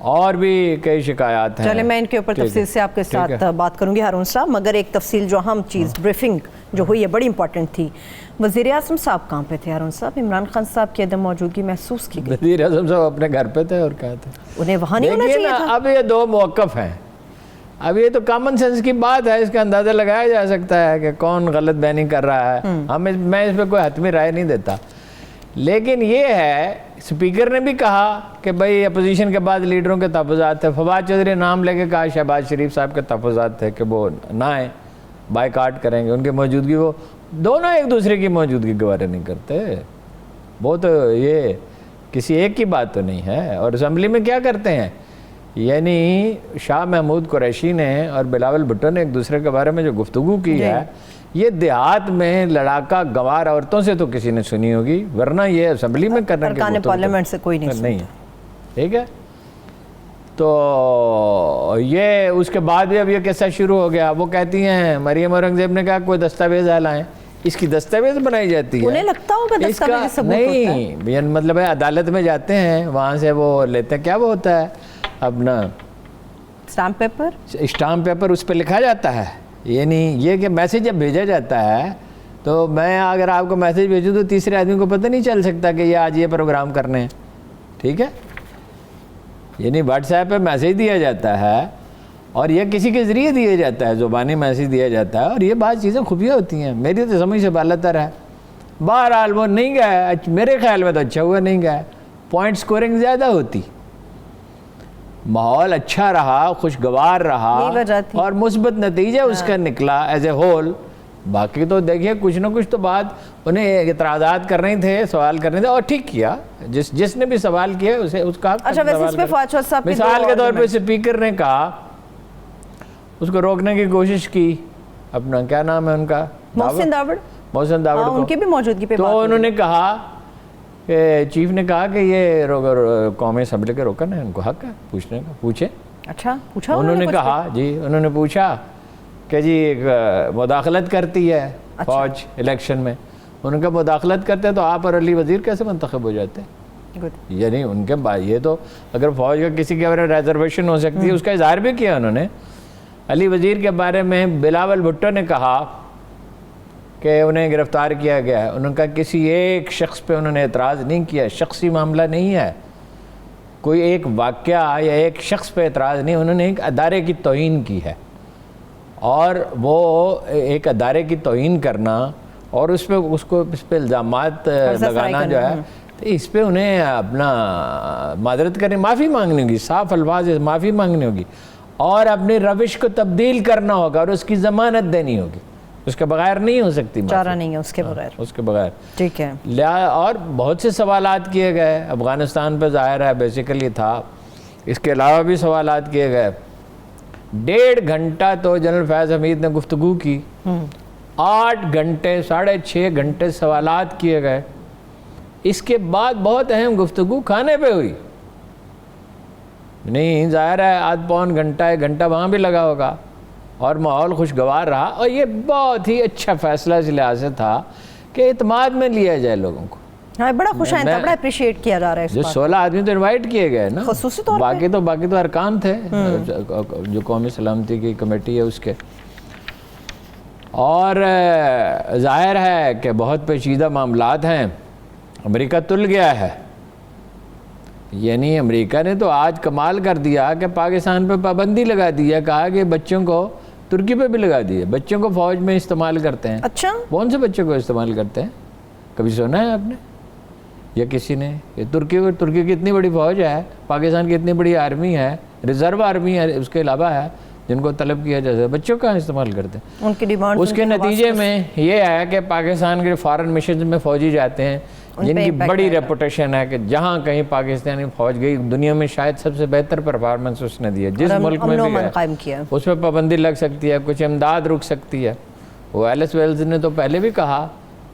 اور بھی کئی شکایات ہیں. چلیں میں ان کے اوپر تفصیل سے آپ کے ساتھ بات کروں گی ہارون صاحب، مگر ایک تفصیل جو اہم چیز بریفنگ جو ہوئی ہے بڑی امپورٹنٹ تھی. وزیر اعظم صاحب کہاں پہ تھے ہارون صاحب؟ عمران خان صاحب کی عدم موجودگی محسوس کی گئی. وزیر اعظم صاحب اپنے گھر پہ تھے اور کیا تھے. انہیں وہاں نہیں ہونا چاہیے تھا. اب یہ دو موقف ہیں. اب یہ تو کامن سینس کی بات ہے، اس کا اندازہ لگایا جا سکتا ہے کہ کون غلط بیانی کر رہا ہے. میں اس پہ کوئی حتمی رائے نہیں دیتا، لیکن یہ ہے اسپیکر نے بھی کہا کہ بھائی اپوزیشن کے بعد لیڈروں کے تحفظات تھے. فواد چودھری نام لے کے کہا شہباز شریف صاحب کے تحفظات تھے کہ وہ نہ آئیں، بائیکاٹ کریں گے ان کی موجودگی. وہ دونوں ایک دوسرے کی موجودگی گوارا نہیں کرتے. وہ تو یہ کسی ایک کی بات تو نہیں ہے. اور اسمبلی میں کیا کرتے ہیں، یعنی شاہ محمود قریشی نے اور بلاول بھٹو نے ایک دوسرے کے بارے میں جو گفتگو کی ہے، یہ دیہات میں لڑاکا گوار عورتوں سے تو کسی نے سنی ہوگی، ورنہ یہ اسمبلی میں کرنے کے ارکان پارلیمنٹ سے کوئی نہیں. ٹھیک ہے. تو یہ اس کے بعد بھی اب یہ قصہ شروع ہو گیا. وہ کہتی ہیں مریم اورنگزیب نے کہا کوئی دستاویز لائیں. اس کی دستاویز بنائی جاتی ہے. انہیں لگتا ہوگا دستاویز ثبوت نہیں، مطلب ہے عدالت میں جاتے ہیں، وہاں سے وہ لیتے ہیں. کیا وہ ہوتا ہے اپنا اسٹامپ پیپر، اسٹامپ پیپر، اس پہ لکھا جاتا ہے. یعنی یہ کہ میسیج جب بھیجا جاتا ہے تو میں اگر آپ کو میسیج بھیجوں تو تیسرے آدمی کو پتہ نہیں چل سکتا کہ یہ آج یہ پروگرام کرنے ہیں. ٹھیک ہے. یعنی واٹس ایپ پہ میسیج دیا جاتا ہے اور یہ کسی کے ذریعے دیا جاتا ہے، زبانی میسیج دیا جاتا ہے، اور یہ بعض چیزیں خفیہ ہوتی ہیں. میری تو سمجھ سے بالا تر ہے. بہرحال وہ نہیں گئے، میرے خیال میں تو اچھا ہوا نہیں گئے. پوائنٹ سکورنگ زیادہ ہوتی، ماحول اچھا رہا، خوشگوار رہا اور مثبت نتیجہ اس کا نکلا ایز اے ہول. باقی تو دیکھیے کچھ نہ کچھ تو بات انہیں اعتراضات کرنے تھے، سوال کرنے تھے، اور ٹھیک کیا. جس نے بھی سوال کیا اسے اس کا مثال کے طور پہ اسپیکر نے کہا، اس کو روکنے کی کوشش کی. اپنا کیا نام ہے ان کا، محسن داوڑ کو، ان کی بھی موجودگی پہ تو انہوں نے کہا کہ چیف نے کہا کہ یہ قومی اسمبلی کے رکن ہے، ان کو حق ہے پوچھنے کا. پوچھیں. اچھا پوچھا انہوں نے کہا جی، انہوں نے پوچھا کہ جی مداخلت کرتی ہے فوج الیکشن میں. انہوں نے کہا مداخلت کرتے ہیں تو آپ اور علی وزیر کیسے منتخب ہو جاتے ہیں؟ یعنی ان کے یہ تو اگر فوج کا کسی کے بارے میں ریزرویشن ہو سکتی ہے، اس کا اظہار بھی کیا انہوں نے. علی وزیر کے بارے میں بلاول بھٹو نے کہا کہ انہیں گرفتار کیا گیا ہے. انہوں نے کہا کسی ایک شخص پہ انہوں نے اعتراض نہیں کیا، شخصی معاملہ نہیں ہے، کوئی ایک واقعہ یا ایک شخص پہ اعتراض نہیں، انہوں نے ایک ادارے کی توہین کی ہے. اور وہ ایک ادارے کی توہین کرنا اور اس پہ الزامات لگانا جو ہے، تو اس پہ انہیں اپنا معذرت کرنے، معافی مانگنی ہوگی، صاف الفاظ معافی مانگنی ہوگی، اور اپنی روش کو تبدیل کرنا ہوگا اور اس کی ضمانت دینی ہوگی. اس کے بغیر نہیں ہو سکتی، چارہ نہیں ہے اس کے بغیر. ٹھیک ہے. اور بہت سے سوالات کیے گئے افغانستان پہ، ظاہر ہے بیسیکلی تھا. اس کے علاوہ بھی سوالات کیے گئے. 1.5 گھنٹہ تو جنرل فیض حمید نے گفتگو کی. 8 گھنٹے 6.5 گھنٹے سوالات کیے گئے. اس کے بعد بہت اہم گفتگو کھانے پہ ہوئی. نہیں ظاہر ہے آدھ پون گھنٹہ 1 گھنٹہ وہاں بھی لگا ہوگا اور ماحول خوشگوار رہا. اور یہ بہت ہی اچھا فیصلہ اس لحاظ سے تھا کہ اعتماد میں لیا جائے لوگوں کو. ہاں بڑا خوش آئندہ، بڑا اپریشیٹ کیا جا رہا ہے. جو 16 آدمی تو انوائٹ کیے گئے نا خصوصی طور پہ، باقی تو ارکان تھے جو قومی سلامتی کی کمیٹی ہے اس کے. اور ظاہر ہے کہ بہت پیچیدہ معاملات ہیں. امریکہ تل گیا ہے. یعنی امریکہ نے تو آج کمال کر دیا کہ پاکستان پہ پابندی لگا دی ہے. کہا کہ بچوں کو، ترکی پہ بھی لگا دی ہے، بچوں کو فوج میں استعمال کرتے ہیں. اچھا کون سے بچوں کو استعمال کرتے ہیں؟ کبھی سنا ہے آپ نے یا کسی نے؟ یہ ترکی کی اتنی بڑی فوج ہے، پاکستان کی اتنی بڑی آرمی ہے، ریزرو آرمی ہے، اس کے علاوہ ہے جن کو طلب کیا جاتا ہے. بچوں کا استعمال کرتے ہیں. ان کی ڈیمانڈ، اس کے نتیجے میں یہ ہے کہ پاکستان کے فارن مشن میں فوجی جاتے ہیں جن کی بڑی ریپوٹیشن ہے کہ جہاں کہیں پاکستانی فوج گئی دنیا میں شاید سب سے بہتر پرفارمنس اس نے دی ہے. جس ملک میں بھی ہے اس پہ پابندی لگ سکتی ہے، کچھ امداد رک سکتی ہے. وہ ایلس ویلز نے تو پہلے بھی کہا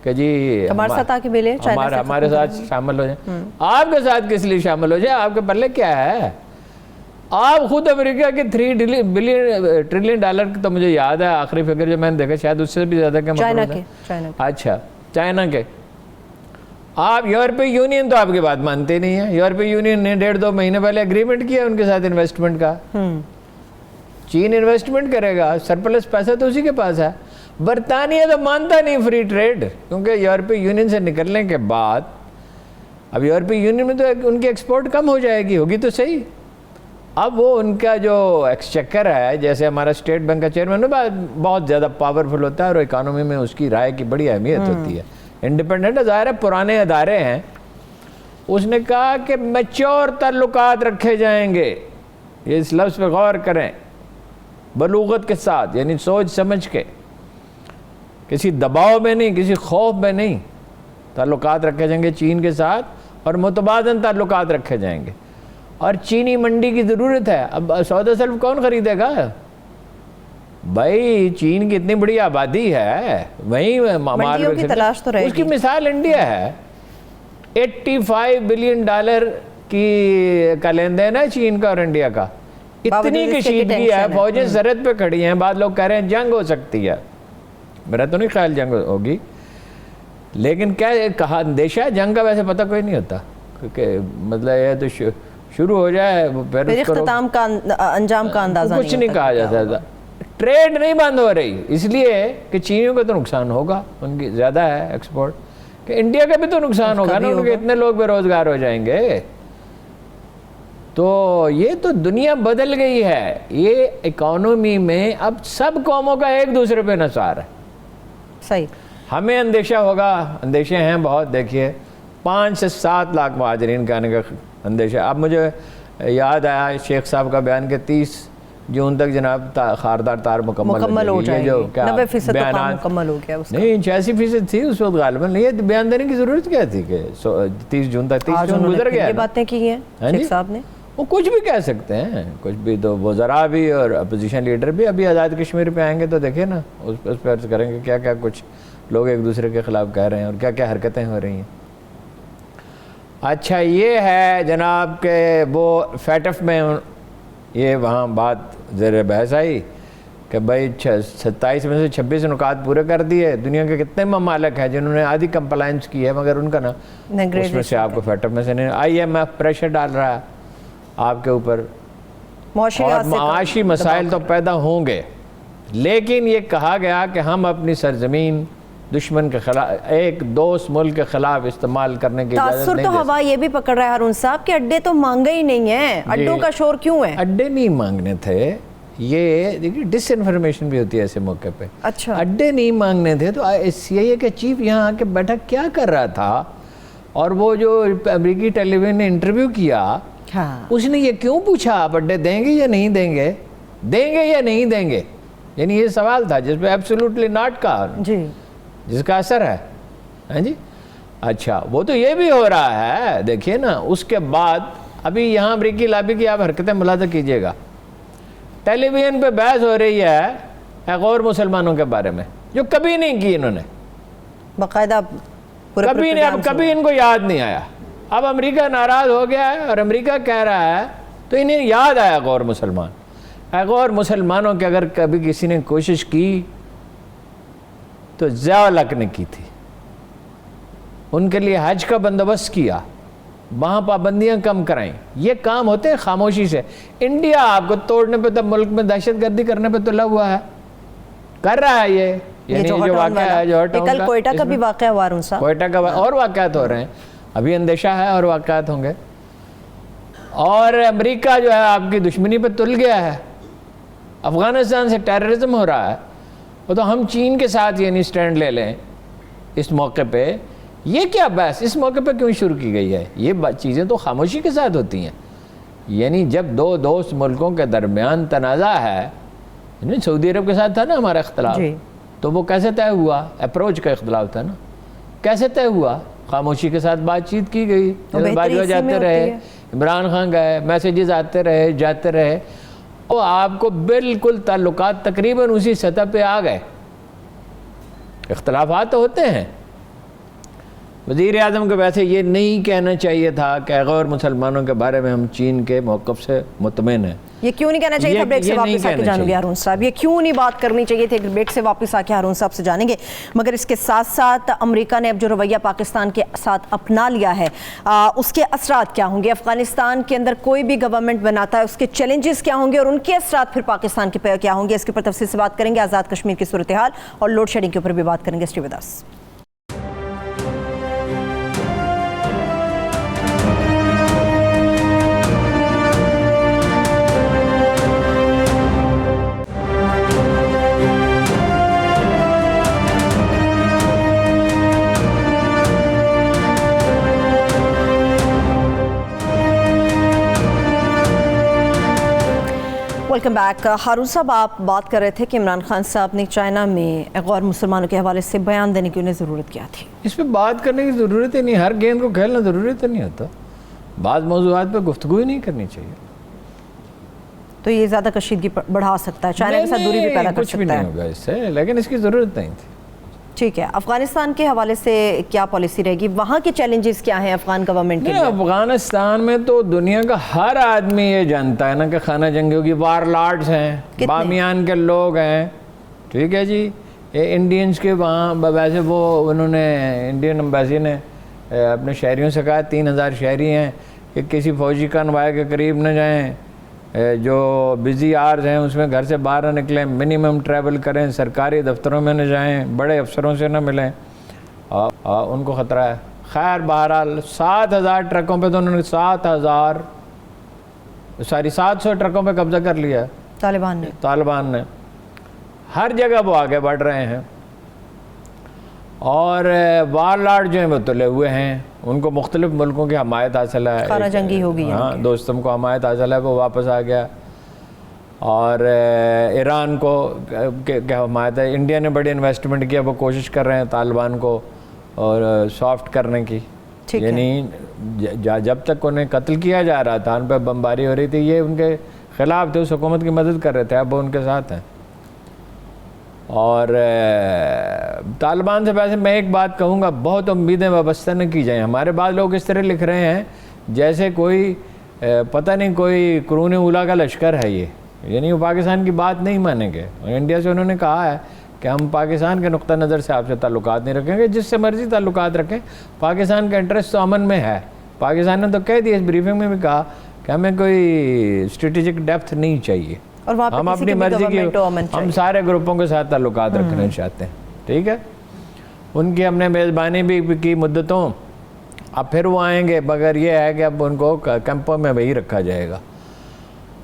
کہ جی ہمارے ساتھ شامل ہو جائیں. آپ کے ساتھ کس لیے شامل ہو جائیں؟ آپ کے پلے کیا ہے؟ آپ خود امریکہ کے $3 ٹریلین تو مجھے یاد ہے آخری فگر جو میں نے دیکھا، شاید اس سے بھی زیادہ کا مطلب ہے. اچھا چائنا کے آپ یورپی یونین تو آپ کی بات مانتے نہیں ہیں. یورپی یونین نے 1.5-2 مہینے پہلے اگریمنٹ کیا ان کے ساتھ انویسٹمنٹ کا. چین انویسٹمنٹ کرے گا, سرپلس پیسہ تو اسی کے پاس ہے. برطانیہ تو مانتا نہیں فری ٹریڈ, کیونکہ یورپی یونین سے نکلنے کے بعد اب یورپی یونین میں تو ان کی ایکسپورٹ کم ہو جائے گی, ہوگی تو صحیح. اب وہ ان کا جو ایکسچیکر ہے, جیسے ہمارا اسٹیٹ بینک کا چیئرمین بہت زیادہ پاورفل ہوتا ہے اور اکانومی میں اس کی رائے کی بڑی اہمیت ہوتی ہے. انڈیپینڈنٹ ظاہر ہے, پرانے ادارے ہیں. اس نے کہا کہ میچور تعلقات رکھے جائیں گے, یہ اس لفظ پہ غور کریں, بلوغت کے ساتھ, یعنی سوچ سمجھ کے, کسی دباؤ میں نہیں, کسی خوف میں نہیں, تعلقات رکھے جائیں گے چین کے ساتھ, اور متبادل تعلقات رکھے جائیں گے. اور چینی منڈی کی ضرورت ہے. اب سودا سلف کون خریدے گا بھائی؟ چین کی اتنی بڑی آبادی ہے, وہیں منڈیوں کی تلاش تو رہے گی. اس کی مثال انڈیا ہے. $85 بلین کا لین دین ہے چین کا اور انڈیا کا. اتنی کشیدگی ہے, فوجیں سرحد پہ کھڑی ہیں. بعض لوگ کہہ رہے ہیں جنگ ہو سکتی ہے, میرا تو نہیں خیال جنگ ہوگی, لیکن کیا کہا اندیشہ ہے جنگ کا؟ ویسے پتہ کوئی نہیں ہوتا, کیونکہ مطلب یہ تو شروع ہو جائے پھر اختتام کا انجام کا اندازہ کچھ نہیں کہا جا سکتا. ٹریڈ نہیں بند ہو رہی اس لیے کہ چینیوں کا تو نقصان ہوگا, ان کی زیادہ ہے ایکسپورٹ, کہ انڈیا کا بھی تو نقصان ہوگا نا, ان کے اتنے لوگ بے روزگار ہو جائیں گے. تو یہ تو دنیا بدل گئی ہے. یہ اکانومی میں اب سب قوموں کا ایک دوسرے پہ انحصار ہے. صحیح. ہمیں اندیشہ ہوگا, اندیشے ہیں بہت. دیکھیے 5 سے 7 لاکھ مہاجرین کا آنے کا اندیشہ. اب مجھے یاد آیا شیخ صاحب کا بیان کہ 30 جون تک جناب خاردار تار مکمل ہو جائے گی. 90% کام مکمل ہو گیا. نہیں 86% تھی اس وقت غالباً. یہ بیان دینے کی ضرورت کیا تھی کہ 30 جون تک, 30 جون گزر گیا. یہ باتیں کی ہیں شیخ صاحب نے. وہ کچھ بھی کہہ سکتے ہیں, کچھ بھی. تو وزراء بھی اور اپوزیشن لیڈر بھی ابھی آزاد کشمیر پہ آئیں گے تو دیکھیں نا, اس پہ عرض کریں گے کیا کیا کچھ لوگ ایک دوسرے کے خلاف کہہ رہے ہیں اور کیا کیا حرکتیں ہو رہی ہیں. اچھا یہ ہے جناب کہ وہ فیٹف میں یہ وہاں بات زیر بحث آئی کہ بھائی 27 میں سے 26 نکات پورے کر دیے. دنیا کے کتنے ممالک ہیں جنہوں نے آدھی کمپلائنس کی ہے, مگر ان کا نا اس میں سے آپ کو فیٹف میں سے نہیں. IMF پریشر ڈال رہا ہے آپ کے اوپر, اور معاشی مسائل تو پیدا ہوں گے, لیکن یہ کہا گیا کہ ہم اپنی سرزمین دشمن کے خلاف, ایک دوست ملک کے خلاف استعمال کرنے کی اجازت نہیں. تاثر تو ہوا یہ بھی پکڑ رہا ہے ہارون صاحب کہ اڈے تو مانگے ہی نہیں ہیں. اڈوں کا شور کیوں ہے؟ اڈے نہیں مانگنے تھے. یہ دیکھیے ڈس انفارمیشن بھی ہوتی ہے ایسے موقع پہ. اچھا اڈے نہیں مانگنے تھے تو CIA کے چیف یہاں آ کے بیٹھا کیا کر رہا تھا, اور وہ جو امریکی ٹیلی ویژن نے انٹرویو کیا اس نے یہ کیوں پوچھا آپ اڈے دیں گے یا نہیں دیں گے, دیں گے یا نہیں دیں گے, یعنی یہ سوال تھا جس پہ ایبسولوٹلی ناٹ کہا جی, جس کا اثر ہے. ہاں جی اچھا وہ تو یہ بھی ہو رہا ہے. دیکھیے نا اس کے بعد ابھی یہاں امریکی لابی کی آپ حرکتیں ملاحظہ کیجئے گا. ٹیلی ویژن پہ بحث ہو رہی ہے ایک اور مسلمانوں کے بارے میں جو کبھی نہیں کی انہوں نے, باقاعدہ کبھی نہیں, اب کبھی ان کو یاد نہیں آیا. اب امریکہ ناراض ہو گیا ہے اور امریکہ کہہ رہا ہے تو انہیں یاد آیا غور مسلمان. غور مسلمانوں کے اگر کبھی کسی نے کوشش کی تو ضیاء الحق نے کی تھی. ان کے لیے حج کا بندوبست کیا, وہاں پابندیاں کم کرائیں. یہ کام ہوتے ہیں خاموشی سے. انڈیا آپ کو توڑنے پہ, تب ملک میں دہشت گردی کرنے پہ تلا ہوا ہے, کر رہا ہے. یہ یعنی جو واقعہ ہے جو کل کوئٹہ کا بھی واقعہ ہوا ہارون صاحب, کوئٹہ کا اور واقعات ہو رہے ہیں, ابھی اندیشہ ہے اور واقعات ہوں گے. اور امریکہ جو ہے آپ کی دشمنی پہ تل گیا ہے. افغانستان سے ٹیررزم ہو رہا ہے, وہ تو ہم چین کے ساتھ یعنی سٹینڈ لے لیں اس موقع پہ. یہ کیا بحث اس موقع پہ کیوں شروع کی گئی ہے؟ یہ چیزیں تو خاموشی کے ساتھ ہوتی ہیں. یعنی جب دو دوست ملکوں کے درمیان تنازع ہے, یعنی سعودی عرب کے ساتھ تھا نا ہمارا اختلاف, تو وہ کیسے طے ہوا؟ اپروچ کا اختلاف تھا نا, کیسے طے ہوا؟ خاموشی کے ساتھ بات چیت کی گئی, باجوہ جاتے رہے, عمران خان گئے, میسیجز آتے رہے جاتے رہے, وہ آپ کو بالکل تعلقات تقریباً اسی سطح پہ آ گئے. اختلافات تو ہوتے ہیں. وزیر اعظم کو ویسے یہ نہیں کہنا چاہیے تھا کہ غیر مسلمانوں کے بارے میں ہم چین کے موقف سے مطمئن ہیں, یہ کیوں نہیں کہنا چاہیے تھا بریک سے واپس آ کے جانیں گے ہارون صاحب؟ یہ کیوں نہیں بات کرنی چاہیے تھی بریک سے واپس آ کے ہارون صاحب سے جانیں گے؟ مگر اس کے ساتھ ساتھ امریکہ نے اب جو رویہ پاکستان کے ساتھ اپنا لیا ہے اس کے اثرات کیا ہوں گے؟ افغانستان کے اندر کوئی بھی گورنمنٹ بناتا ہے اس کے چیلنجز کیا ہوں گے اور ان کے اثرات پھر پاکستان کے کیا ہوں گے؟ اس کے اوپر تفصیل سے بات کریں گے. آزاد کشمیر کی صورتحال اور لوڈ شیڈنگ کے اوپر بھی بات کریں گے. Stay with us. Welcome back. Haroon صاحب آپ بات کر رہے تھے کہ عمران خان صاحب نے چائنا میں غیر مسلمانوں کے حوالے سے بیان دینے کی انہیں ضرورت کیا تھی؟ اس پہ بات کرنے کی ضرورت ہی نہیں. ہر گیند کو کھیلنا ضروری تو نہیں ہوتا. بعض موضوعات پہ گفتگو ہی نہیں کرنی چاہیے. تو یہ زیادہ کشیدگی بڑھا سکتا ہے, چائنا کے ساتھ دوری بھی پیدا کر کچھ بھی سکتا نہیں ہے. ہوگا اس سے, لیکن اس کی ضرورت نہیں تھی. ٹھیک ہے, افغانستان کے حوالے سے کیا پالیسی رہے گی؟ وہاں کے چیلنجز کیا ہیں افغان گورنمنٹ کے لیے؟ افغانستان میں تو دنیا کا ہر آدمی یہ جانتا ہے نا کہ خانہ جنگیوں کی وار لارڈز ہیں, بامیان کے لوگ ہیں. ٹھیک ہے جی, یہ انڈینز کے وہاں ویسے وہ انہوں نے انڈین امبیسی نے اپنے شہریوں سے کہا 3000 شہری ہیں کہ کسی فوجی کنوائے کے قریب نہ جائیں, جو بزی آرز ہیں اس میں گھر سے باہر نہ نکلیں, منیمم ٹریول کریں, سرکاری دفتروں میں نہ جائیں, بڑے افسروں سے نہ ملیں, ان کو خطرہ ہے. خیر بہرحال 7000 ٹرکوں پہ تو انہوں نے 700 ٹرکوں پہ قبضہ کر لیا ہے طالبان نے. ہر جگہ وہ آگے بڑھ رہے ہیں اور وار لارڈ جو ہیں وہ تلے ہوئے ہیں, ان کو مختلف ملکوں کی حمایت حاصل ہے. خانہ جنگی ہوگی, ہاں دوستوں کو حمایت حاصل ہے, وہ واپس آ گیا. اور ایران کو کیا حمایت ہے. انڈیا نے بڑی انویسٹمنٹ کیا, وہ کوشش کر رہے ہیں طالبان کو اور سافٹ کرنے کی. یعنی جب تک انہیں قتل کیا جا رہا تھا, ان پہ بمباری ہو رہی تھی, یہ ان کے خلاف تھے, اس حکومت کی مدد کر رہے تھے, اب وہ ان کے ساتھ ہیں. اور طالبان سے ویسے میں ایک بات کہوں گا, بہت امیدیں وابستہ نہ کی جائیں. ہمارے بعض لوگ اس طرح لکھ رہے ہیں جیسے کوئی پتہ نہیں کوئی قرون اولیٰ کا لشکر ہے یہ, یعنی وہ پاکستان کی بات نہیں مانیں گے. انڈیا سے انہوں نے کہا ہے کہ ہم پاکستان کے نقطہ نظر سے آپ سے تعلقات نہیں رکھیں گے, جس سے مرضی تعلقات رکھیں, پاکستان کا انٹرسٹ تو امن میں ہے. پاکستان نے تو کہہ دیا, اس بریفنگ میں بھی کہا کہ ہمیں کوئی اسٹریٹجک ڈیپتھ نہیں چاہیے, ہم اپنی مرضی کی, ہم سارے گروپوں کے ساتھ تعلقات رکھنا چاہتے ہیں. ٹھیک ہے, ان کی ہم نے میزبانی بھی کی مدتوں, اب پھر وہ آئیں گے, مگر یہ ہے کہ اب ان کو کیمپوں میں وہی رکھا جائے گا.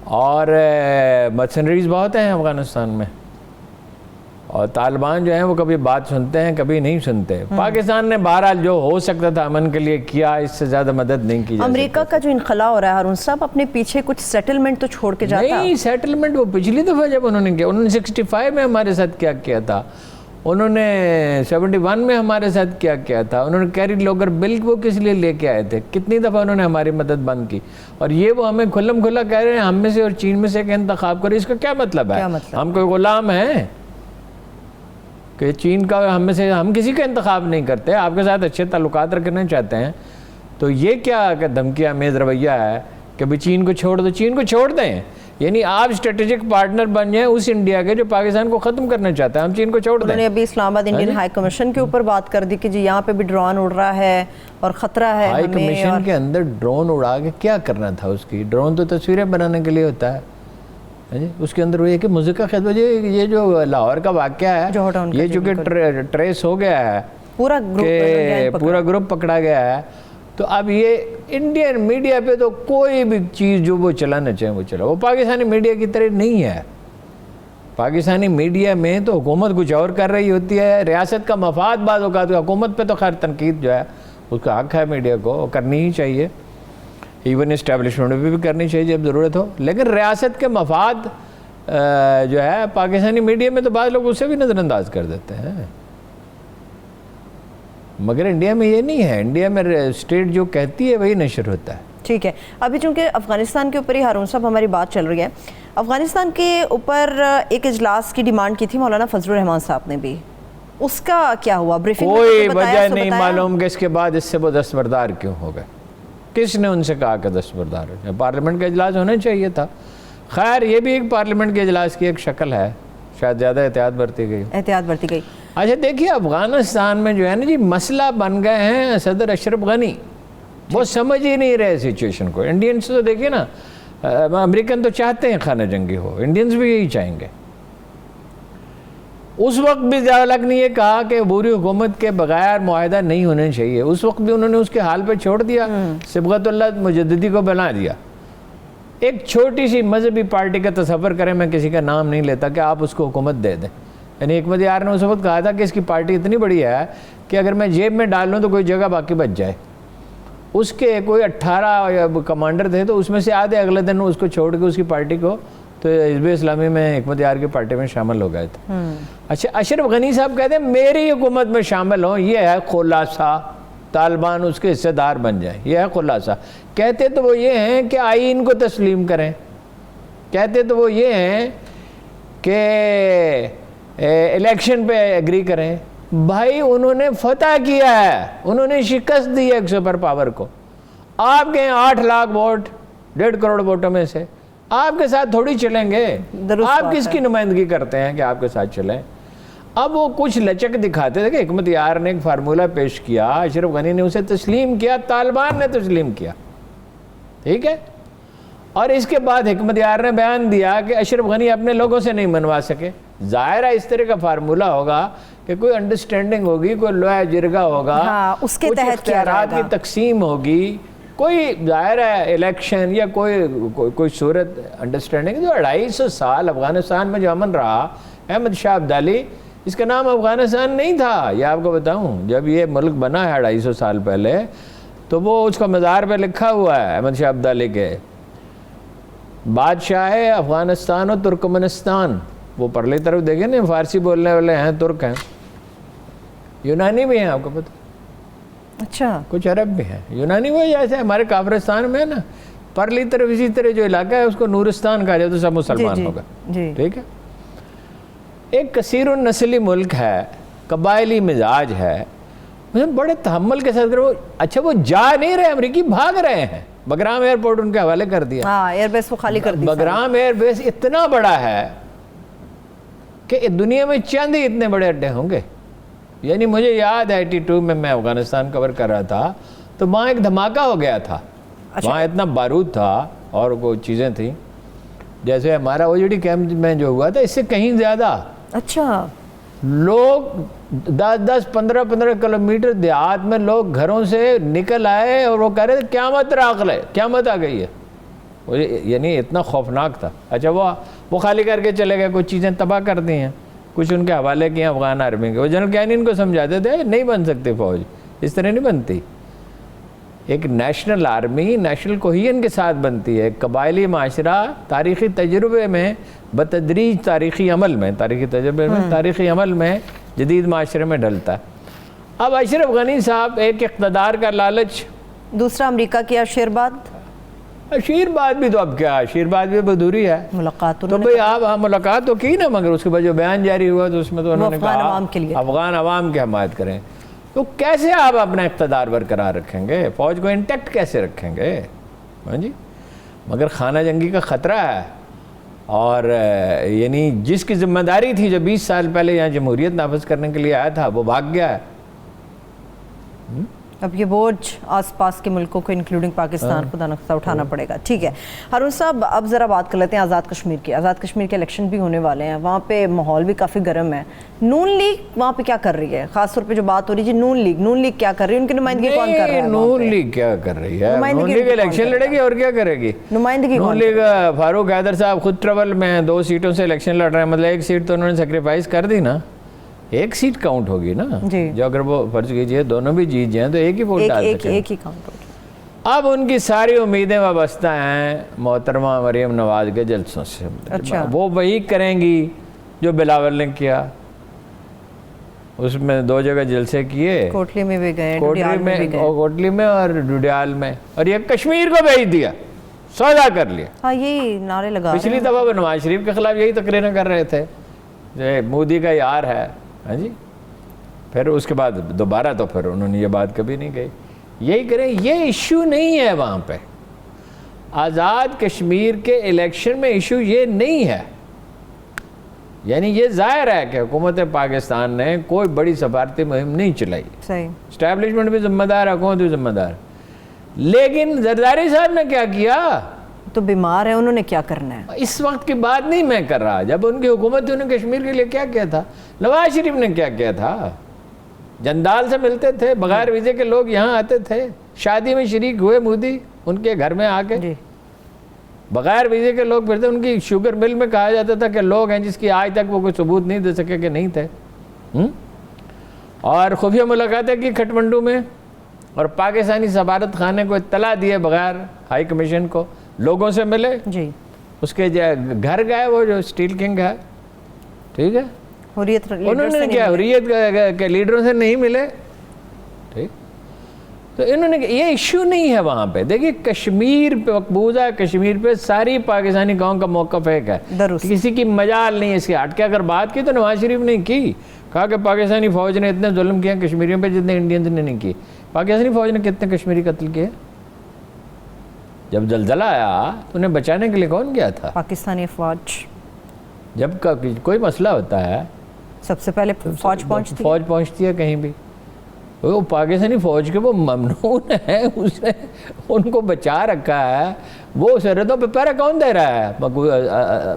اور مرسنریز بہت ہیں افغانستان میں, اور طالبان جو ہیں وہ کبھی بات سنتے ہیں کبھی نہیں سنتے. پاکستان نے بہرحال جو ہو سکتا تھا امن کے لیے کیا, اس سے زیادہ مدد نہیں کی جا سکتی. امریکہ کا جو انخلا ہو رہا ہے ہارون صاحب, اپنے پیچھے کچھ سیٹلمنٹ تو چھوڑ کے جاتا ہے. نہیں, سیٹلمنٹ وہ پچھلی دفعہ جب انہوں نے کیا, انہوں نے 65 میں ہمارے ساتھ کیا کیا تھا, انہوں نے 71 میں ہمارے ساتھ کیا کیا تھا, انہوں نے کیری لوگر بل وہ کس لیے لے کے آئے تھے, کتنی دفعہ انہوں نے ہماری مدد بند کی. اور یہ وہ ہمیں کھلم کھلا کہہ رہے ہیں ہم میں سے اور چین میں سے کہ انتخاب کریں. اس کا کیا مطلب ہے؟ ہم کوئی غلام ہیں کہ چین کا ہم میں سے ہم کسی کا انتخاب نہیں کرتے, آپ کے ساتھ اچھے تعلقات رکھنا چاہتے ہیں. تو یہ کیا کہ دھمکی آمیز رویہ ہے کہ بھی چین کو چھوڑ دو, چین کو چھوڑ دیں. یعنی آپ اسٹریٹجک پارٹنر بن جائیں اس انڈیا کے جو پاکستان کو ختم کرنا چاہتا ہے, ہم چین کو چھوڑ دیں. انہوں نے ابھی اسلام آباد انڈین ہائی کمیشن کے اوپر بات کر دی کہ جی یہاں پہ بھی ڈرون اڑ رہا ہے اور خطرہ ہے. ہائی کمیشن کے اندر ڈرون اڑا کے کیا کرنا تھا اس کی؟ ڈرون تو تصویریں بنانے کے لیے ہوتا ہے. اس کے اندر وہ یہ کہ موسیقی خدمت, یہ جو لاہور کا واقعہ ہے, یہ چونکہ ٹریس ہو گیا ہے, پورا گروپ پکڑا گیا ہے, تو اب یہ انڈین میڈیا پہ تو کوئی بھی چیز جو وہ چلانا چاہیں وہ چلا. وہ پاکستانی میڈیا کی طرح نہیں ہے. پاکستانی میڈیا میں تو حکومت کچھ اور کر رہی ہوتی ہے, ریاست کا مفاد بعض اوقات, حکومت پہ تو خیر تنقید جو ہے اس کا حق ہے میڈیا کو, کرنی ہی چاہیے, ایون اسٹیبلشمنٹ بھی کرنی چاہیے جب ضرورت ہو. لیکن ریاست کے مفاد جو ہے پاکستانی میڈیا میں تو بعض لوگ اسے بھی نظر انداز کر دیتے ہیں, مگر انڈیا میں یہ نہیں ہے. انڈیا میں اسٹیٹ جو کہتی ہے وہی نشر ہوتا ہے. ٹھیک ہے, ابھی چونکہ افغانستان کے اوپر ہی ہارون صاحب ہماری بات چل رہی ہے, افغانستان کے اوپر ایک اجلاس کی ڈیمانڈ کی تھی مولانا فضل الرحمان صاحب نے بھی, اس کا کیا ہوا؟ بریفنگ کوئی وجہ نہیں معلوم کہ اس کے بعد اس سے وہ دستبردار کیوں ہو گئے. کس نے ان سے کہا کہ دستبردار ہو جائے؟ پارلیمنٹ کا اجلاس ہونا چاہیے تھا. خیر یہ بھی ایک پارلیمنٹ کے اجلاس کی ایک شکل ہے، شاید زیادہ احتیاط برتی گئی۔ اچھا دیکھیے افغانستان میں جو ہے نا جی مسئلہ بن گئے ہیں صدر اشرف غنی، وہ سمجھ ہی نہیں رہے سچویشن کو۔ انڈینز تو دیکھیے نا، امریکن تو چاہتے ہیں خانہ جنگی ہو، انڈینز بھی یہی چاہیں گے۔ اس وقت بھی ضیاء-ال-حق نے یہ کہا کہ عبوری حکومت کے بغیر معاہدہ نہیں ہونا چاہیے، اس وقت بھی انہوں نے اس کے حال پہ چھوڑ دیا، صبغت اللہ مجددی کو بنا دیا۔ ایک چھوٹی سی مذہبی پارٹی کا تصور کریں، میں کسی کا نام نہیں لیتا، کہ آپ اس کو حکومت دے دیں۔ یعنی حکمت یار نے اس وقت کہا تھا کہ اس کی پارٹی اتنی بڑی ہے کہ اگر میں جیب میں ڈال لوں تو کوئی جگہ باقی بچ جائے۔ اس کے کوئی 18 کمانڈر تھے، تو اس میں سے آدھے اگلے دن اس کو چھوڑ کے اس کی پارٹی کو تو حزب اسلامی میں حکمت یار کی پارٹی میں شامل ہو گئے تھے۔ اچھا اشرف غنی صاحب کہتے ہیں میری حکومت میں شامل ہوں، یہ ہے خلاصہ، طالبان اس کے حصہ دار بن جائیں، یہ ہے خلاصہ۔ کہتے تو وہ یہ ہیں کہ آئین کو تسلیم کریں، کہتے تو وہ یہ ہیں کہ الیکشن پہ ایگری کریں۔ بھائی انہوں نے فتح کیا ہے، انہوں نے شکست دی ہے ایک سپر پاور کو۔ آپ کے 8 لاکھ ووٹ 1.5 کروڑ ووٹوں میں سے آپ کے ساتھ تھوڑی چلیں گے۔ آپ کس کی نمائندگی کرتے ہیں کہ آپ کے ساتھ چلیں؟ اب وہ کچھ لچک دکھاتے تھے کہ حکمت یار نے ایک فارمولہ پیش کیا، اشرف غنی نے اسے تسلیم کیا، طالبان نے تسلیم کیا، ٹھیک ہے۔ اور اس کے بعد حکمت یار نے بیان دیا کہ اشرف غنی اپنے لوگوں سے نہیں منوا سکے۔ ظاہر ہے اس طرح کا فارمولہ ہوگا کہ کوئی انڈرسٹینڈنگ ہوگی، کوئی لوہا جرگا ہوگا، اس کے کچھ تحت اختیارات کی تقسیم ہوگی، کوئی ظاہر ہے الیکشن یا کوئی صورت انڈرسٹینڈنگ۔ جو 250 سال افغانستان میں جو امن رہا، احمد شاہ ابدالی، اس کا نام افغانستان نہیں تھا، یہ آپ کو بتاؤں۔ جب یہ ملک بنا ہے 250 سال پہلے، تو وہ اس کا مزار پہ لکھا ہوا ہے احمد شاہ ابدالی کے، بادشاہ افغانستان و ترکمنستان۔ وہ پرلی طرف دیکھیں نا، فارسی بولنے والے ہیں، ترک ہیں، یونانی بھی ہیں، آپ کو پتہ، اچھا کچھ عرب بھی ہیں۔ یونانی وہ جیسے ہمارے کافرستان میں نا، پرلی طرف اسی طرح جو علاقہ ہے اس کو نورستان کہا جائے تو سب مسلمان ہوگا، ٹھیک ہے۔ ایک کثیر النسلی ملک ہے، قبائلی مزاج ہے، بڑے تحمل کے ساتھ کرو۔ اچھا وہ جا نہیں رہے، امریکی بھاگ رہے ہیں، بگرام ایئرپورٹ ان کے حوالے کر دیا، ایئر بیس کو خالی کر دیا۔ بگرام ایئر بیس اتنا بڑا ہے کہ دنیا میں چند ہی اتنے بڑے اڈے ہوں گے۔ یعنی مجھے یاد ہے 82 میں افغانستان کور کر رہا تھا، تو وہاں ایک دھماکہ ہو گیا تھا، وہاں اتنا بارود تھا اور وہ چیزیں تھیں، جیسے ہمارا اوجڑی کیمپ میں جو ہوا تھا اس سے کہیں زیادہ۔ اچھا لوگ 10-15 کلومیٹر دیہات میں لوگ گھروں سے نکل آئے اور وہ کہہ رہے تھے قیامت راغ لے، قیامت آ گئی ہے، یعنی اتنا خوفناک تھا۔ اچھا وہ خالی کر کے چلے گئے، کچھ چیزیں تباہ کر دی ہیں، کچھ ان کے حوالے کیے افغان آرمی کے۔ وہ جنرل کینین کو سمجھاتے تھے نہیں بن سکتے فوج، اس طرح نہیں بنتی۔ ایک نیشنل آرمی نیشنل کوہین کے ساتھ بنتی ہے۔ قبائلی معاشرہ تاریخی تجربے میں بتدریج تاریخی عمل میں جدید معاشرے میں ڈلتا ہے۔ اب اشرف غنی صاحب ایک اقتدار کا لالچ، دوسرا امریکہ کی آشیرباد بھی تو اب کیا، آشیرباد بھی بدوری ہے، ملاقات تو بھئی آپ ملاقات تو کی نا، مگر اس کے بعد جو بیان جاری ہوا تو اس میں تو انہوں نے کہا افغان عوام کی حمایت کریں۔ تو کیسے آپ اپنا اقتدار برقرار رکھیں گے، فوج کو انٹیکٹ کیسے رکھیں گے؟ ہاں جی، مگر خانہ جنگی کا خطرہ ہے، اور یعنی جس کی ذمہ داری تھی جو 20 سال پہلے یہاں جمہوریت نافذ کرنے کے لیے آیا تھا وہ بھاگ گیا ہے۔ اب یہ بوجھ آس پاس کے ملکوں کو انکلوڈنگ پاکستان خدا نخواستہ اٹھانا پڑے گا۔ ٹھیک ہے ہارون صاحب، اب ذرا بات کر لیتے ہیں آزاد کشمیر کی۔ آزاد کشمیر کے الیکشن بھی ہونے والے ہیں، وہاں پہ ماحول بھی کافی گرم ہے۔ نون لیگ وہاں پہ کیا کر رئی ہے؟ خاص طور پہ جو بات ہو رہی ہے نون لیگ کیا کر رہی ہے؟ ان کی نمائندگی کون کر رہا ہے؟ نون لیگ کیا کر رہی ہے؟ نون لیگ الیکشن لڑے گی اور کیا کرے گی؟ نمائندگی نون لیگ فاروق حیدر صاحب خود ٹربل میں ہیں، 2 سیٹوں سے الیکشن لڑ رہے ہیں، مطلب 1 سیٹ تو انہوں نے سیکریفائز کر دی نا، 1 سیٹ کاؤنٹ ہوگی نا، جو اگر وہ فرض کیجئے دونوں بھی جیت جائیں تو ایک ہی ووٹ ڈال سکیں، ایک ہی کاؤنٹ ہوگی۔ اب ان کی ساری امیدیں وابستہ ہیں محترمہ مریم نواز کے جلسوں سے۔ وہ وہی کریں گی جو بلاول نے کیا، اس میں 2 جگہ جلسے کیے، کوٹلی میں بھی گئے، کوٹلی میں اور ڈوڈیال میں، اور یہ کشمیر کو بھیج دیا، سودا کر لیا۔ ہاں یہی نعرے لگا، پچھلی دفعہ وہ نواز شریف کے خلاف یہی تقریریں کر رہے تھے، مودی کا یار ہے، ہاں جی، پھر اس کے بعد دوبارہ تو پھر انہوں نے یہ بات کبھی نہیں کہی۔ یہی کریں، یہ ایشو نہیں ہے وہاں پہ۔ آزاد کشمیر کے الیکشن میں ایشو یہ نہیں ہے. یعنی یہ ظاہر ہے کہ حکومت پاکستان نے کوئی بڑی سفارتی مہم نہیں چلائی. صحیح. اسٹیبلشمنٹ بھی ذمہ دار ہے, حکومت بھی ذمہ دار. لیکن زرداری صاحب نے کیا کیا؟ تو بیمار ہیں, انہوں نے کیا کرنا ہے؟ اس وقت کی بات نہیں میں کر رہا. جب ان کی حکومت تھی, انہوں نے کشمیر کے لیے کیا کیا تھا؟ نواز شریف نے کیا کیا تھا؟ جندال سے ملتے تھے, بغیر ویزے کے لوگ یہاں آتے تھے, شادی میں شریک ہوئے مودی ان کے گھر میں آ کے, بغیر ویزے کے لوگ پھرتے. ان کی شوگر مل میں کہا جاتا تھا کہ لوگ ہیں جس کی آج تک وہ کوئی ثبوت نہیں دے سکے کہ نہیں تھے. اور خفیہ ملاقاتیں کی کھٹمنڈو میں, اور پاکستانی سفارت خانے کو اطلاع دیے بغیر, ہائی کمیشن کو, لوگوں سے ملے, اس کے گھر گئے وہ جو اسٹیل کنگ ہے, ٹھیک ہے, انہوں نے کیا حریت کے لیڈروں سے نہیں ملے, ٹھیک. تو انہوں نے یہ ایشو نہیں ہے وہاں پہ. دیکھیے کشمیر پہ, مقبوضہ کشمیر پہ ساری پاکستانی قوم کا موقف ایک ہے, کسی کی مجال نہیں اس کے ہٹ کے. اگر بات کی تو نواز شریف نے کی, کہا کہ پاکستانی فوج نے اتنے ظلم کیا کشمیریوں پہ جتنے انڈینز نے نہیں کی. پاکستانی فوج نے کتنے کشمیری قتل کیے؟ جب زلزلہ آیا تو انہیں بچانے کے لیے کون گیا تھا؟ پاکستانی فوج. جب کوئی مسئلہ ہوتا ہے سب سے پہلے فوج پہنچتی ہے کہیں بھی. وہ پاکستانی فوج کے وہ ممنون ہیں, اس نے ان کو بچا رکھا ہے. وہ سرحدوں پہ پہرا کون دے رہا ہے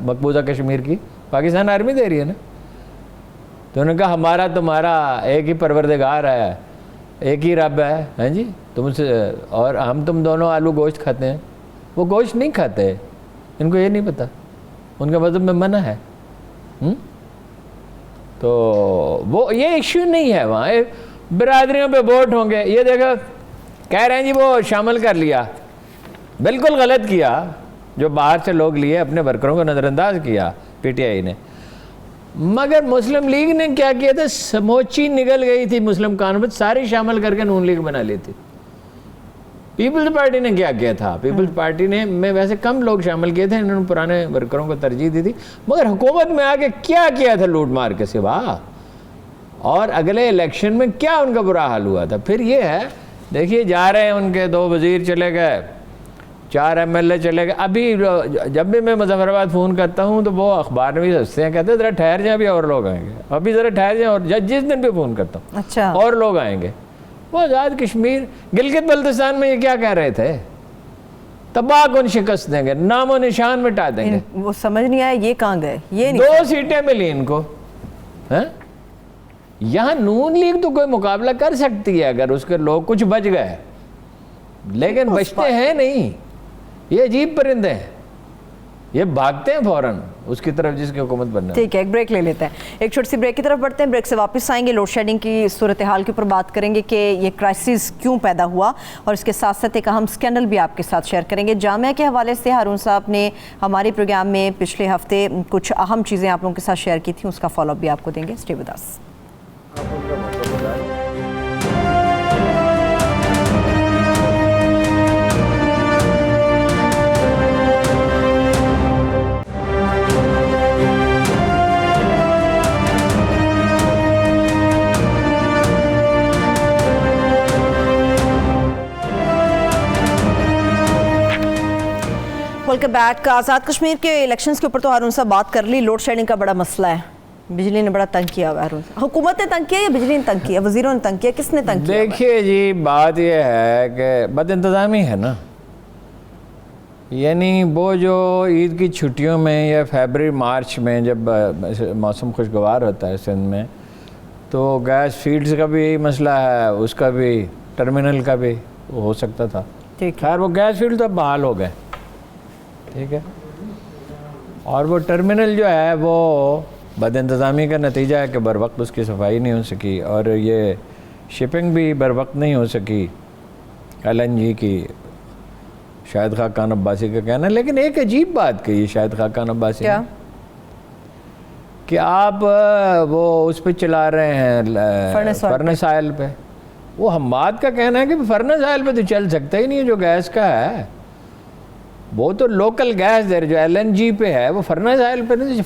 مقبوضہ کشمیر کی؟ پاکستان آرمی دے رہی ہے نا. تو انہوں نے کہا ہمارا تمہارا ایک ہی پروردگار ہے, ایک ہی رب ہے, ہاں جی, تم سے, اور ہم تم دونوں آلو گوشت کھاتے ہیں. وہ گوشت نہیں کھاتے, ان کو یہ نہیں پتا, ان کے مذہب میں منع ہے. تو وہ یہ ایشو نہیں ہے وہاں. برادریوں پہ ووٹ ہوں گے, یہ دیکھو کہہ رہے ہیں جی وہ شامل کر لیا. بالکل غلط کیا جو باہر سے لوگ لیے, اپنے ورکروں کو نظر انداز کیا پی ٹی آئی نے. مگر مسلم لیگ نے کیا کیا تھا؟ سموچی نگل گئی تھی مسلم کانفرنس, ساری شامل کر کے نون لیگ بنا لی تھی. پیپلز پارٹی نے کیا کیا تھا؟ پیپلز پارٹی نے میں ویسے کم لوگ شامل کیے تھے, انہوں نے پرانے ورکروں کو ترجیح دی تھی. مگر حکومت میں آ کے کیا کیا تھا لوٹ مار کے سوا؟ اور اگلے الیکشن میں کیا ان کا برا حال ہوا تھا؟ پھر یہ ہے, دیکھیے جا رہے ہیں ان کے 2 وزیر چلے گئے, 4 MLA چلے گئے. ابھی جب بھی میں مظفر آباد فون کرتا ہوں تو وہ اخبار میں بھی ہنستے ہیں, کہتے ہیں ذرا ٹھہر جائیں, ابھی اور لوگ آئیں گے, ابھی ذرا ٹھہر جائیں, اور جس دن بھی فون کرتا ہوں اچھا اور لوگ آئیں گے. وہ آزاد کشمیر گلگت بلتستان میں یہ کیا کہہ رہے تھے؟ تباہ کن شکست دیں گے, نام و نشان مٹا دیں گے. وہ سمجھ نہیں آیا یہ کہاں گئے. یہ 2 سیٹیں ملی ان کو. یہاں نون لیگ تو کوئی مقابلہ کر سکتی ہے اگر اس کے لوگ کچھ بچ گئے, لیکن بچتے ہیں نہیں. یہ عجیب پرندے ہیں, یہ بھاگتے ہیں فوراً اس کی طرف جس کی حکومت بننا. ٹھیک ہے, ایک بریک لے لیتے ہیں, ایک چھوٹی سی بریک کی طرف بڑھتے ہیں. بریک سے واپس آئیں گے, لوڈ شیڈنگ کی صورتحال کے اوپر بات کریں گے کہ یہ کرائسس کیوں پیدا ہوا, اور اس کے ساتھ ساتھ ایک اہم اسکینڈل بھی آپ کے ساتھ شیئر کریں گے. جامعہ کے حوالے سے ہارون صاحب نے ہمارے پروگرام میں پچھلے ہفتے کچھ اہم چیزیں آپ لوگوں کے ساتھ شیئر کی تھیں, اس کا فالو اپ بھی آپ کو دیں گے. Stay with us. Welcome back. Azad Kashmir کے الیکشنز کے اوپر تو ہارون صاحب بات کر لی. لوڈ شیڈنگ کا بڑا مسئلہ ہے, بجلی نے بڑا تنگ کیا. ہارون صاحب, حکومت نے تنگ کیا یا بجلی نے تنگ کیا, وزیروں نے تنگ کیا, کس نے تنگ کیا؟ دیکھیے جی بات یہ ہے کہ بد انتظامی ہے نا. یعنی وہ جو عید کی چھٹیوں میں یا فیبرری مارچ میں جب موسم خوشگوار ہوتا ہے سندھ میں, تو گیس فیلڈز کا بھی مسئلہ ہے, اس کا بھی, ٹرمینل کا بھی ہو سکتا تھا. خیر وہ گیس فیلڈ تو اب بحال ہو گئے, ٹھیک ہے. اور وہ ٹرمینل جو ہے وہ بد انتظامی کا نتیجہ ہے کہ بر وقت اس کی صفائی نہیں ہو سکی, اور یہ شپنگ بھی بر وقت نہیں ہو سکی LNG کی. شاہد خاقان عباسی کا کہنا ہے, لیکن ایک عجیب بات کہی شاہد خاقان عباسی نے کہ آپ وہ اس پہ چلا رہے ہیں فرنس آئل پہ. وہ حماد کا کہنا ہے کہ فرنس آئل پہ تو چل سکتا ہی نہیں ہے جو گیس کا ہے, وہ تو لوکل گیس دے رہے, جو LNG پہ ہے وہ فرنس آئل پہ نہیں.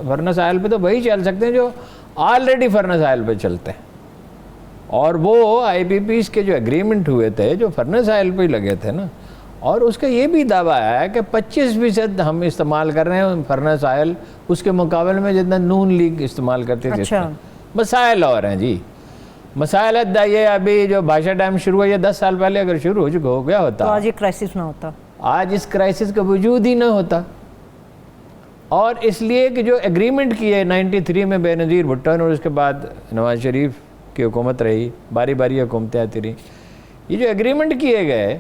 فرنس آئل پہ تو وہی چل سکتے ہیں جو آلریڈی فرنس آئل پہ چلتے ہیں, اور وہ IPPs کے جو ایگریمنٹ ہوئے تھے جو فرنس آئل پہ ہی لگے تھے نا, اور اس کا یہ بھی دعویٰ ہے کہ 25% ہم استعمال کر رہے ہیں فرنس آئل اس کے مقابلے میں جتنا نون لیگ استعمال کرتے تھے. اچھا. مسائل اور ہیں جی, مسائل ہے. یہ ابھی جو بھاشا ڈیم شروع ہوا, یہ 10 سال پہلے اگر شروع ہو گیا ہوتا تو آج یہ کرائسس نہ ہوتا, آج اس کرائسس کا وجود ہی نہ ہوتا. اور اس لیے کہ جو ایگریمنٹ کیے 93 میں بے نظیر بھٹو نے, اور اس کے بعد نواز شریف کی حکومت رہی, باری باری حکومتیں آتی رہی, یہ جو ایگریمنٹ کیے گئے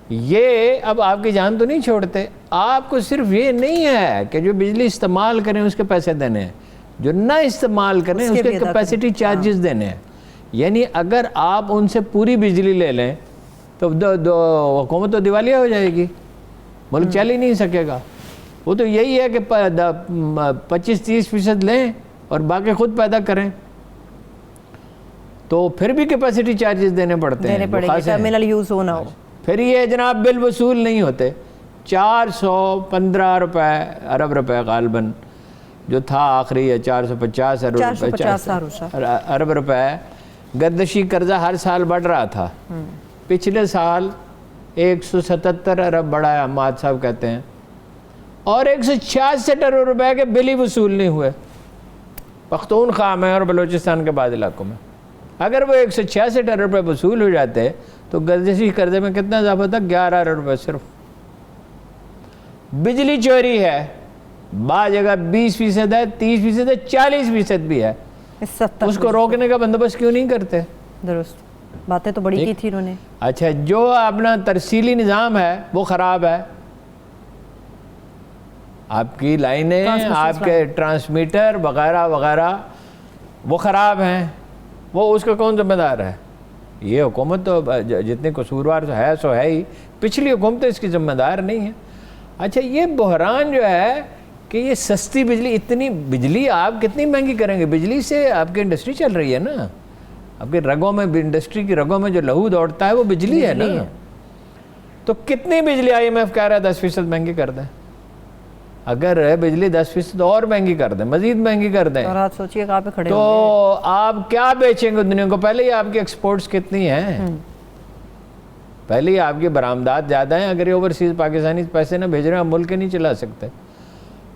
یہ اب آپ کی جان تو نہیں چھوڑتے. آپ کو صرف یہ نہیں ہے کہ جو بجلی استعمال کریں اس کے پیسے دینے ہیں, جو نہ استعمال کریں اس کے کیپیسٹی چارجز دینے ہیں. یعنی اگر آپ ان سے پوری بجلی لے لیں تو حکومت تو دیوالیہ ہو جائے گی, ملک چل ہی نہیں سکے گا. وہ تو یہی ہے کہ 25-30% لیں اور باقی خود پیدا کریں, تو پھر بھی کیپیسٹی چارجز دینے پڑتے ہیں, ٹرمینل یوز ہونا ہو. پھر یہ جناب بل وصول نہیں ہوتے. 415 ارب روپے غالباً جو تھا آخری ہے, 450 ارب روپے گردشی قرضہ ہر سال بڑھ رہا تھا. پچھلے سال 177 ارب بڑھا ہے حماد صاحب کہتے ہیں, اور 166 ارب روپے کے بل ہی وصول نہیں ہوئے پختونخوا میں اور بلوچستان کے بعض علاقوں میں. اگر وہ 166 ارب روپے وصول ہو جاتے تو گردشی قرضے میں کتنا اضافہ تھا؟ 11 ارب روپے صرف. بجلی چوری ہے, بعض جگہ 20% ہے, 30% ہے, 40% بھی ہے. اس کو روکنے کا بندوبست کیوں نہیں کرتے؟ درست باتیں تو بڑی کی تھی انہوں نے. اچھا, جو اپنا ترسیلی نظام ہے وہ خراب ہے, آپ کی لائنیں, آپ کے ٹرانسمیٹر وغیرہ وغیرہ وہ خراب ہیں, وہ اس کا کون ذمہ دار ہے؟ یہ حکومت تو جتنے قصوروار ہے سو ہے ہی, پچھلی حکومتیں اس کی ذمہ دار نہیں ہیں. اچھا, یہ بحران جو ہے کہ یہ سستی بجلی, اتنی بجلی آپ کتنی مہنگی کریں گے؟ بجلی سے آپ کی انڈسٹری چل رہی ہے نا, آپ کے رگوں میں, انڈسٹری کی رگوں میں جو لہو دوڑتا ہے وہ بجلی ہے نا. تو کتنی بجلی IMF کہہ رہا ہے 10% مہنگی کر دیں. اگر بجلی 10% اور مہنگی کر دیں, مزید مہنگی کر دیں, اور آپ سوچئے کہاں پہ کھڑے تو آپ کیا بیچیں گے دنیا کو؟ پہلے ہی آپ کی ایکسپورٹس کتنی ہیں, پہلے ہی آپ کی برآمدات زیادہ ہیں. اگر یہ اوورسیز پاکستانی پیسے نہ بھیج رہے ہیں, آپ ملک نہیں چلا سکتے.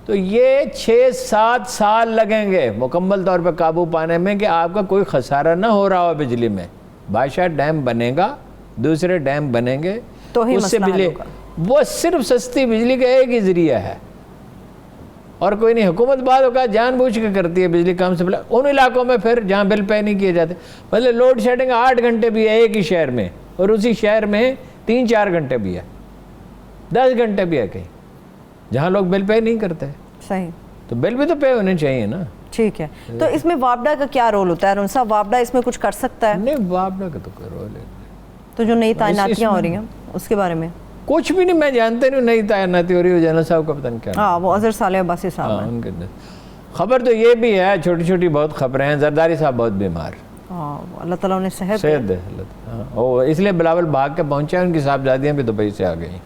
تو یہ 6-7 سال لگیں گے مکمل طور پہ قابو پانے میں کہ آپ کا کوئی خسارہ نہ ہو رہا ہو بجلی میں. بادشاہ ڈیم بنے گا, دوسرے ڈیم بنیں گے, تو ہی اس سے بجلی, وہ صرف سستی بجلی کا ایک ہی ذریعہ ہے اور کوئی نہیں. حکومت بعد اوقات جان بوجھ کے کرتی ہے بجلی کم سے ان علاقوں میں پھر جہاں بل پے نہیں کیے جاتے. مطلب لوڈ شیڈنگ 8 گھنٹے بھی ہے ایک ہی شہر میں, اور اسی شہر میں 3-4 گھنٹے بھی ہے, 10 گھنٹے بھی ہے کہیں جہاں لوگ بل پے نہیں کرتے. صحیح, تو بل بھی تو پے ہونے چاہیے نا. ٹھیک ہے. تو اس میں وابڈا کا کیا رول ہوتا ہے ارون صاحب؟ وابڈا اس میں کچھ کر سکتا ہے؟ نہیں, وابڈا کا تو کوئی رول ہے. تو جو نئی تعیناتیاں ہو رہی ہیں اس کے بارے میں کچھ بھی نہیں, میں جانتے نہیں نئی تعیناتی ہو رہی ہے. جنرل صاحب کا پتہ نہیں کیا. ہاں, وہ اظہر صالح عباسی صاحب ہیں. ان کے خبر تو یہ بھی ہے, چھوٹی چھوٹی بہت خبریں ہیں. زرداری صاحب بہت بیمار, اللہ تعالیٰ انہیں صحت دے. اس لیے بلاول بھاگ کے پہنچے, ان کی صاحبزادیاں بھی دبئی سے آ گئیں.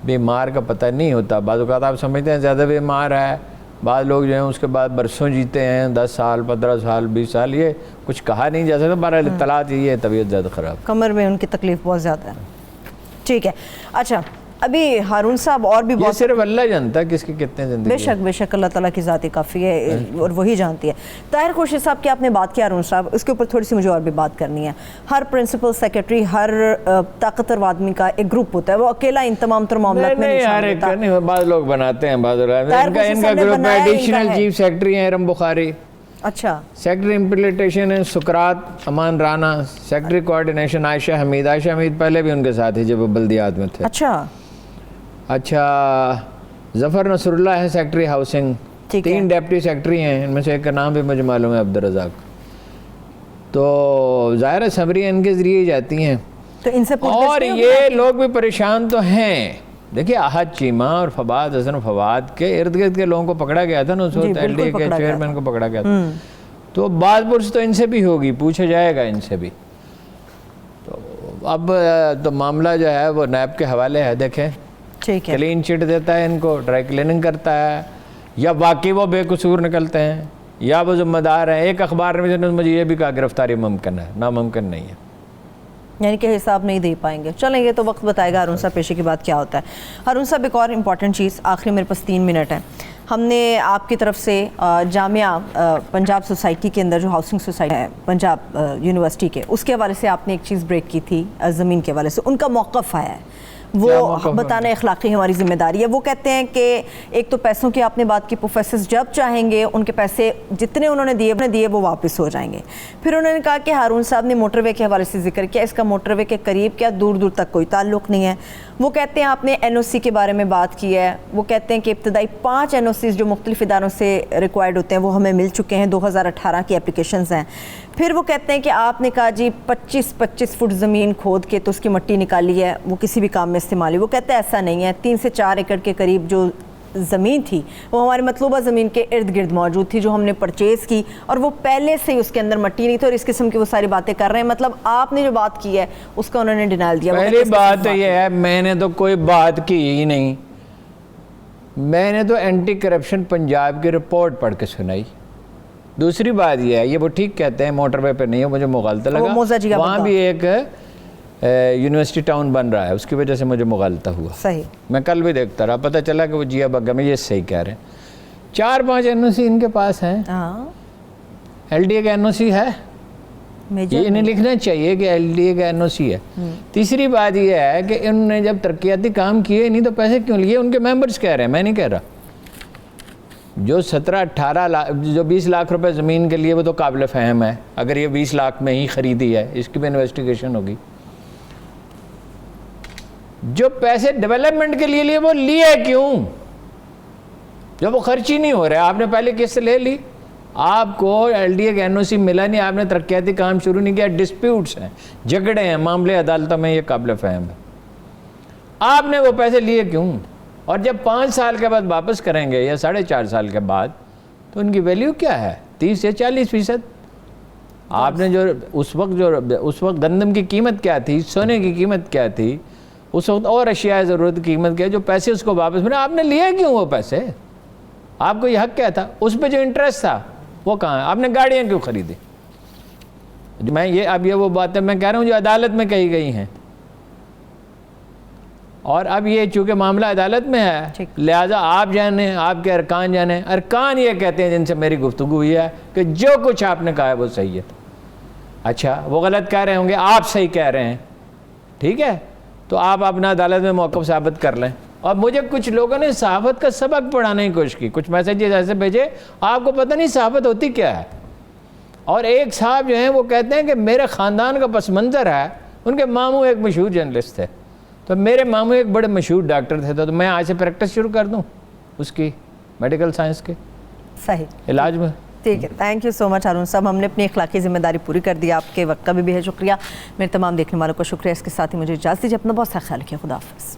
بیمار کا پتہ نہیں ہوتا. بعض اوقات آپ سمجھتے ہیں زیادہ بیمار ہے, بعض لوگ جو ہیں اس کے بعد برسوں جیتے ہیں, 10 سال 15 سال 20 سال. یہ کچھ کہا نہیں جا سکتا. بہرحال اطلاعات یہ ہے طبیعت زیادہ خراب, کمر میں ان کی تکلیف بہت زیادہ ہے. ٹھیک ہے. اچھا, ابھی ہارون صاحب اور بھی بہت, صرف اللہ جانتا ہے کس کی کتنے زندگی. بے شک اللہ تعالیٰ کی ذاتی کافی ہے اور وہی جانتی ہے. طاہر خورشید صاحب کی آپ نے بات کی ہارون صاحب, اس کے اوپر تھوڑی سی مجھے اور بھی بات کرنی ہے. ہر پرنسپل سیکرٹری, ہر طاقتور آدمی کا ایک گروپ ہوتا ہے, وہ اکیلا ان تمام تر معاملات میں نہیں شامل ہوتا. نہیں, بعض لوگ بناتے ہیں, بعض ان کا گروپ ہے. ایڈیشنل چیف سیکرٹری ہیں ارم بخاری, اچھا. سیکرٹری امپلیمنٹیشن ہے سکرات امان رانا, سیکرٹری کوآرڈینیشن عائشہ حمید. عائشہ حمید پہلے بھی ان کے ساتھ ہی جب وہ بلدیات میں تھے. اچھا, ظفر نصر اللہ ہے سیکرٹری ہاؤسنگ. 3 ڈیپٹی سیکرٹری ہیں, ان میں سے ایک کا نام بھی مجھے معلوم ہے, عبدالرزاق. تو ظاہر سمری ان کے ذریعے ہی جاتی ہیں. تو ان سے اور یہ لوگ بھی پریشان تو ہیں. دیکھیے احد چیمہ اور فواد حسن فواد کے ارد گرد کے لوگوں کو پکڑا گیا تھا نا اس وقت, LD کے چیئرمین کو پکڑا گیا تھا. تو بعض پرس تو ان سے بھی ہوگی, پوچھا جائے گا ان سے بھی. تو اب تو معاملہ جو ہے وہ نیب کے حوالے ہے. دیکھیں, کلین چٹ دیتا ہے ان کو, ڈرائی کلیننگ کرتا ہے, یا واقعی وہ بے قصور نکلتے ہیں یا وہ ذمہ دار ہیں. ایک اخبار میں مجھے یہ بھی کہا گرفتاری ممکن ہے, ناممکن نہیں ہے. یعنی کہ حساب نہیں دے پائیں گے. چلیں گے تو وقت بتائے گا ہارون صاحب پیشے کے بعد کیا ہوتا ہے. ہارون صاحب ایک اور امپورٹنٹ چیز, آخری میرے پاس 3 منٹ ہیں. ہم نے آپ کی طرف سے جامعہ پنجاب سوسائٹی کے اندر جو ہاؤسنگ سوسائٹی ہے پنجاب یونیورسٹی کے, اس کے حوالے سے آپ نے ایک چیز بریک کی تھی زمین کے حوالے سے, ان کا موقف آیا ہے, وہ بتانا اخلاقی ہماری ذمہ داری ہے. وہ کہتے ہیں کہ ایک تو پیسوں کی آپ نے بات کی, پروفیسرز جب چاہیں گے ان کے پیسے جتنے انہوں نے دیے وہ واپس ہو جائیں گے. پھر انہوں نے کہا کہ ہارون صاحب نے موٹر وے کے حوالے سے ذکر کیا, اس کا موٹر وے کے قریب کیا دور دور تک کوئی تعلق نہیں ہے. وہ کہتے ہیں آپ نے NOC کے بارے میں بات کی ہے, وہ کہتے ہیں کہ ابتدائی 5 NOCs جو مختلف اداروں سے ریکوائرڈ ہوتے ہیں وہ ہمیں مل چکے ہیں, 2018 کی اپلیکیشنز ہیں. پھر وہ کہتے ہیں کہ آپ نے کہا جی 25 فٹ زمین کھود کے تو اس کی مٹی نکالی ہے, وہ کسی بھی کام میں استعمال ہے. وہ کہتے ہیں ایسا نہیں ہے, 3 سے 4 ایکڑ کے قریب جو زمین تھی وہ ہماری مطلوبہ زمین کے ارد گرد موجود تھی جو ہم نے پرچیز کی, اور وہ پہلے سے ہی اس کے اندر مٹی نہیں تھی, اور اس قسم کی وہ ساری باتیں کر رہے ہیں. مطلب آپ نے جو بات کی ہے اس کا انہوں نے ڈینائل دیا. پہلی بات یہ ہے, میں نے تو کوئی بات کی ہی نہیں, میں نے تو اینٹی کرپشن پنجاب کی رپورٹ پڑھ کے سنائی. دوسری بات یہ ہے, یہ وہ ٹھیک کہتے ہیں موٹر وے پہ نہیں ہے, مجھے مغالطہ لگا. وہاں بھی ایک یونیورسٹی ٹاؤن بن رہا ہے, اس کی وجہ سے مجھے مغالطہ ہوا. صحیح, میں کل بھی دیکھتا رہا, پتہ چلا کہ وہ جیا بگا میں یہ صحیح کہہ رہے ہیں. 4-5 NOC ان کے پاس ہیں, LDA کا NOC ہے, یہ انہیں لکھنا چاہیے کہ LDA کا NOC ہے. تیسری بات یہ ہے کہ انہوں نے جب ترقیاتی کام کیے نہیں تو پیسے کیوں لیے, ان کے ممبرز کہہ رہے ہیں, میں نہیں کہہ رہا. جو 17-18 لاکھ جو 20 لاکھ روپے زمین کے لیے وہ تو قابل فہم ہے, اگر یہ 20 لاکھ میں ہی خریدی ہے اس کی بھی انویسٹیگیشن ہوگی. جو پیسے ڈیولپمنٹ کے لیے وہ لیے کیوں, جب وہ خرچ ہی نہیں ہو رہے. آپ نے پہلے کس سے لے لی, آپ کو LDA کا NOC ملا نہیں, آپ نے ترقیاتی کام شروع نہیں کیا, ڈسپیوٹس ہیں, جھگڑے ہیں, معاملے عدالتوں میں, یہ قابل فہم ہے. آپ نے وہ پیسے لیے کیوں, اور جب 5 سال کے بعد واپس کریں گے یا 4.5 سال کے بعد تو ان کی ویلیو کیا ہے, 30 سے 40%. آپ نے جو اس وقت گندم کی قیمت کیا تھی, سونے کی قیمت کیا تھی, اس وقت اور اشیاء ضرورت کی قیمت کیا, جو پیسے اس کو واپس ملے, آپ نے لیے کیوں وہ پیسے, آپ کو یہ حق کیا تھا, اس پہ جو انٹرسٹ تھا وہ کہاں ہے, آپ نے گاڑیاں کیوں خریدی. میں یہ وہ باتیں میں کہہ رہا ہوں جو عدالت میں کہی گئی ہیں, اور اب یہ چونکہ معاملہ عدالت میں ہے لہٰذا آپ جانیں, آپ کے ارکان جانیں. ارکان یہ کہتے ہیں جن سے میری گفتگو ہوئی ہے کہ جو کچھ آپ نے کہا ہے وہ صحیح ہے. اچھا وہ غلط کہہ رہے ہوں گے, آپ صحیح کہہ رہے ہیں, ٹھیک ہے, تو آپ اپنا عدالت میں موقف ثابت کر لیں. اور مجھے کچھ لوگوں نے صحافت کا سبق پڑھانے کی کوشش کی, کچھ میسیجز ایسے بھیجے, آپ کو پتہ نہیں صحافت ہوتی کیا ہے. اور ایک صاحب جو ہیں وہ کہتے ہیں کہ میرے خاندان کا پس منظر ہے, ان کے ماموں ایک مشہور جرنلسٹ تھے, تو میرے ماموں ایک بڑے مشہور ڈاکٹر تھے, تو میں آج سے پریکٹس شروع کر دوں اس کی میڈیکل سائنس کے صحیح علاج میں. ٹھیک ہے, تھینک یو سو مچ ہارون صاحب, ہم نے اپنی اخلاقی ذمہ داری پوری کر دی. آپ کے وقت کا بھی بہت شکریہ. میرے تمام دیکھنے والوں کو شکریہ. اس کے ساتھ ہی مجھے اجازت دیجیے, اپنا بہت سا خیال رکھیے. خدا حافظ.